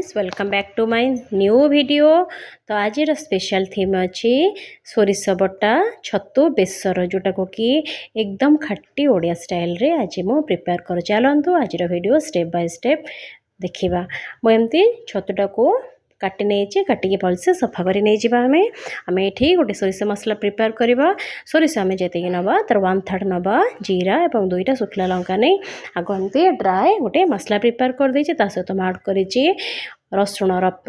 Friends welcome back to my new video. तो आज special theme अच्छी सोरिष बटा छतु बेसर जोटा को कि एकदम खाटी ओडिया स्टाइल रे आज मु प्रिपेयर कर चलतु आज वीडियो स्टेप बाय स्टेप देखा। मुझे छतुटा को काटी नहीं काटिकी भलसे सफा कर आम ये गोटे सोरिष मसला प्रिपेयर करवा। सोरिष आम जी नवा तार 1/3 नवा जीरा और 2टा शुखला लंका नहीं आग एमती ड्राए गोटे मसला प्रिपेयर कर देती सहित मार्क कर रसुण आप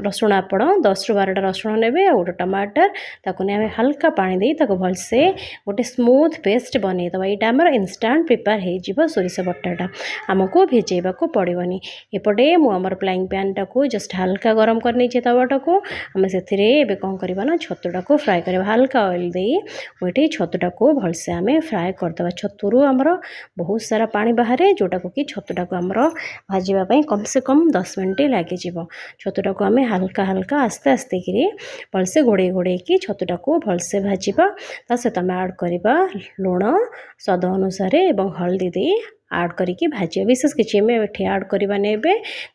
10 ରୁ 12टा रसुण ने गोटे टमाटर ताकू आम हल्का पानी दे भलसे गोटे स्मूथ पेस्ट बनईद। यहाँ आम इनस्टांट प्रिपेयर हो सोरिष बटाटा आमको भिजेवा को पड़ोनी। एपटे मुझे फ्लाइंग पैन टाक जस्ट हल्का गरम कर नहीं तवाटा को आम से कौन करवा ना छतुटा को फ्राए कर हल्का ऑयल दे मुझे छतुटा को भलसे आम फ्राए करदे। छतुरु आमर बहुत सारा पानी बाहर जोटा को कि छतुटा को आमर भाजवाई कम से कम 10 मिनट लगे। छतुटा को आम हल्का हल्का आस्ते आस्ते कि भलसे घोड़े घोड़े कि छतुटा को भलसे भाजवा। सहित आम ऐड करवा लुण स्वाद अनुसार और हल्दी दे ऐड करके भाज विशेष किसी ऐड करवा ने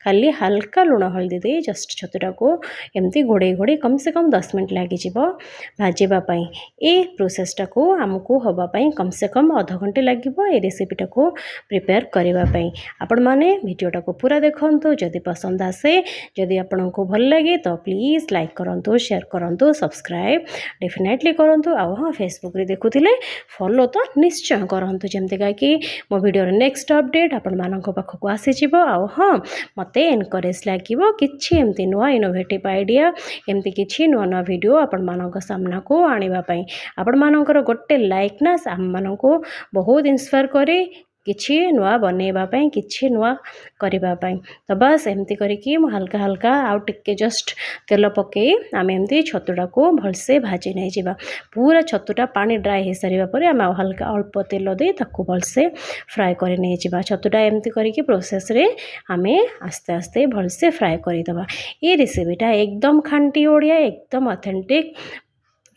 खाली हल्का लुण हल्दी दे जस्ट छतुटा को एमती घोड़े घोड़े कम से कम 10 मिनट लगे भाजवाई। ये प्रोसेसटा को आमको हवापाई कम से कम आधा घंटे लगे ये रेसिपीटा को प्रिपेयर करने। आपण मैंने वीडियोटा को पूरा देखो जदि पसंद आसे जदि आपण को भल लगे तो प्लीज़ लाइक करूँ शेयर करूँ सब्सक्राइब डेफिनेटली करूँ। आ हाँ फेसबुक रे देखुले फॉलो तो निश्चय करूँ जमती कि मो वीडियो नेक्स्ट अपडेट आपण मानक पाखक आसीजिवो। आ हाँ मत एनकरेज लगे किसी एमती नुआ इनोवेटिव आइडिया एमती किसी नुआ नुआ वीडियो आपण मानक सामना को आनिबापई आपण मानकर गोटे लाइक ना आम मानक बहुत इंस्पायर करे किछि नुआ बनैबापई किछि नुआ करबापई। तो बस एमती करके हल्का हल्का आउ टिके जस्ट तेल पकई आम एमती छतुटा को भलसे भाजी नहीं जावा। पूरा छतुटा पानी ड्राई हो सारा पर आम हल्का अल्प तेल दे ताकू भलसे फ्राए कर नहीं जावा। छतुटा एमती करके प्रोसेस रे आम आस्ते आस्ते भलसे फ्राए करदे। ये रेसिपीटा एकदम खांटी ओडिया एकदम ऑथेंटिक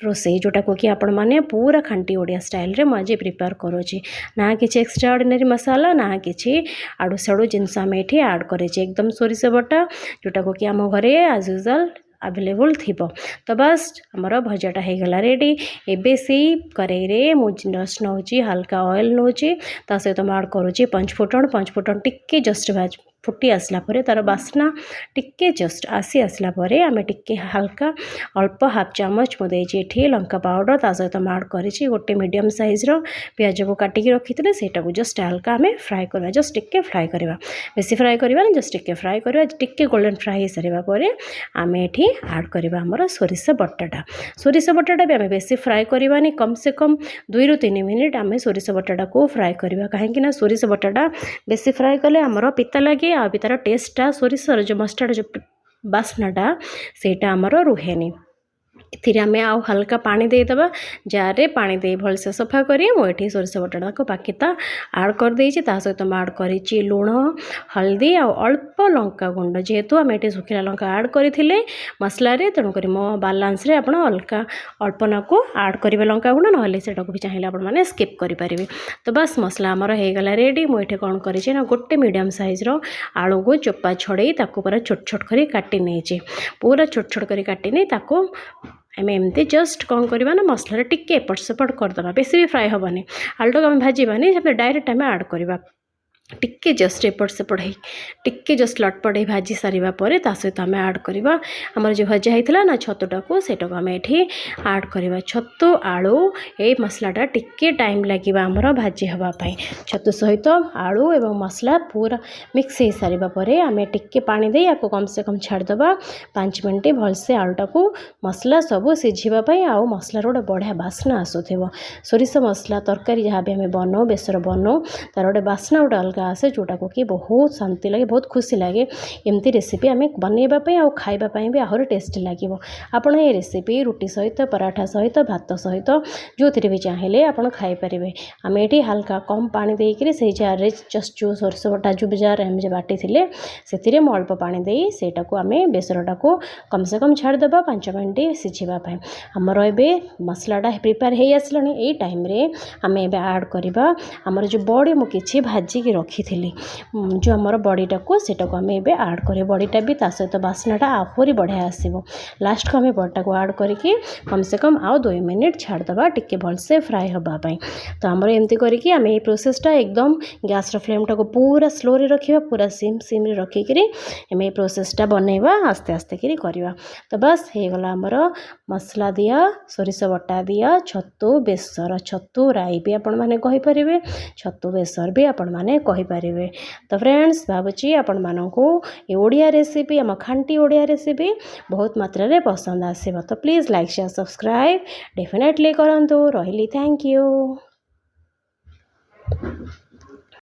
रोसई जोटा को कि आपण माने पूरा खांटी ओडिया स्टाइल रे मुझे प्रिपेयर करोची ना कि एक्स्ट्रा ऑर्डिनरी मसाला ना कि आड़ू साड़ू जिनस आम ये ऐड करे एकदम सोरिष बटा जोटा को कि आम घरे एज यूजुअल अवेलेबल थी। तो बस आमर भजाटा होगला रेडी। एबे से कड़ाई रे मुझे जस्ट नौ हल्का ऑयल नौ सहित ऐड करुँची पंचफुटन टिके जस्ट भाज फुटी आसला परे तार बास्ना टिके जस्ट आसी आसला परे आम टिके हल्का अल्प हाफ चामच मुझे ये लंका पाउडर ता सहित ऐड करी गोटे मीडियम साइज रो पियाज को काटिकी रखी थे सेटा को जस्ट हल्का आम फ्राए करवा जस्ट टिके फ्राए करवा बेसी फ्राए करवा जस्ट टिके फ्राए करवा टिके गोल्डन फ्राए हो सारा पर आम ये ऐड करवा आमर सोरिष बटाटा भी आम बेसी फ्राए करवानी कम से कम 2 ରୁ 3 मिनिट आम सोरिष बटाटा को फ्राए करवा कहीं सोरिष बटाटा बेसी फ्राए कले आमर पिता लगे आ भी तार टेस्टा सोरिषर जो मस्टर्ड जो बास्नाटा सेटा आमर रुहेनी। इथिरे आम आउ हल्का पानी देदेबा जार रे पानी दे भलसे सफा करी मुझे सोरिष बटाटा को पाकिता ऐड कर देछि सहित ऐड करी लुण हल्दी आ अल्प लंका गुंड जेहेतु आम ये सुखिला लंका ऐड करथिले मसला रे तेणुक मो बालांस रे आपण हल्का अल्पना को ऐड करेंगे लंका गुंड ना सेटा को भी चाहिए आपण मैंने स्किप करेंगे। तो बस मसला आमर होगला रेडी मुझे कौन करी ना गोटे मीडियम साइज रो आलू को चोपा छड़े पूरा छोट छोट कर काटी नहीं पूरा छोट छोट कर काटी नहीं ताको आम एमती जस्ट कौन करवा ना मसला टिके एपट सेपट करदे बेसी भी फ्राए हेनी आलूटा को आम भाजवानी डायरेक्ट आम ऐड करवा टिके जस्ट एपट सेपट हो टिके जस्ट लटपट हो भाजी सारा पर सहित आम ऐड करवा आमर जो भजा होता ना छतुटा को सेटा को आम ये ऐड करवा। छतु आलू ये मसलाटा टिके टाइम लगे आमर भाजी हाँपाई छतु सहित आलू एवं मसला पूरा मिक्स हो सारा पर आम टिके पानी दे आपको कम से कम छाड़दे 5 मिनट भलसे आलूटा को मसला सब सिझापी आउ मसलार गोटे बढ़िया बास्ना आसूब सोरिष मसला तरकारी जहाँ भी आम बनाओ बेसर बनाओ तार गोटे बास्ना गोटे अलग आसे जोटा को कि बहुत शांति लगे बहुत खुशी लगे एमती रेसिपी आम बनवाई आ खावाई भी आहरी टेस्टी लगे। आपड़ ये रेसिपी रुटी सहित पराठा सहित भात सहित जो थी भी चाहिए आप खाईपारे। आम ये हल्का कम पानी देकर से जार रे जस्ट जो सोरिष बटा जो जार आम जो बाटी थे से अल्प पानी दे सेटा को आम बेसरटा को कम से कम छाड़दे 5 मिनट सिझापी आमर ए मसलाटा प्रिपेयर हो आसला। टाइम आम ए ऐड करवा आमर जो बड़ी मुझे भाजिकी रखी जो आमर बड़ीटा को सेटा को आम ए आड करें बड़ीटा भी ता सहित बास्नाटा आहरी बढ़िया आसो लास्ट को आम बड़ीटा को आड करके कम से कम आउ 2 मिनिट छाड़दे टिके भलसे फ्राए हाँपाई। तो आमर एमती करके आम ये प्रोसेसटा एकदम गैस फ्लेमटा को पूरा स्लो रे रखा पूरा सिम रे रखिक आम ये प्रोसेसटा बनैबा आस्ते आस्ते करी करवा। तो बस हो गला आमर मसला दिया सोरिष बटा दिया छतु बेसर छतु राई भी आपण मैंने कहींपर छतु बेसर भी आपण मैंने कहींपर। तो फ्रेंड्स भावुची आपण मानू ये ओडिया रेसिपी आम खांटी ओडिया रेसिपी बहुत मात्रा रे पसंद आसो। तो please like share subscribe definitely करंतु रही। Thank you.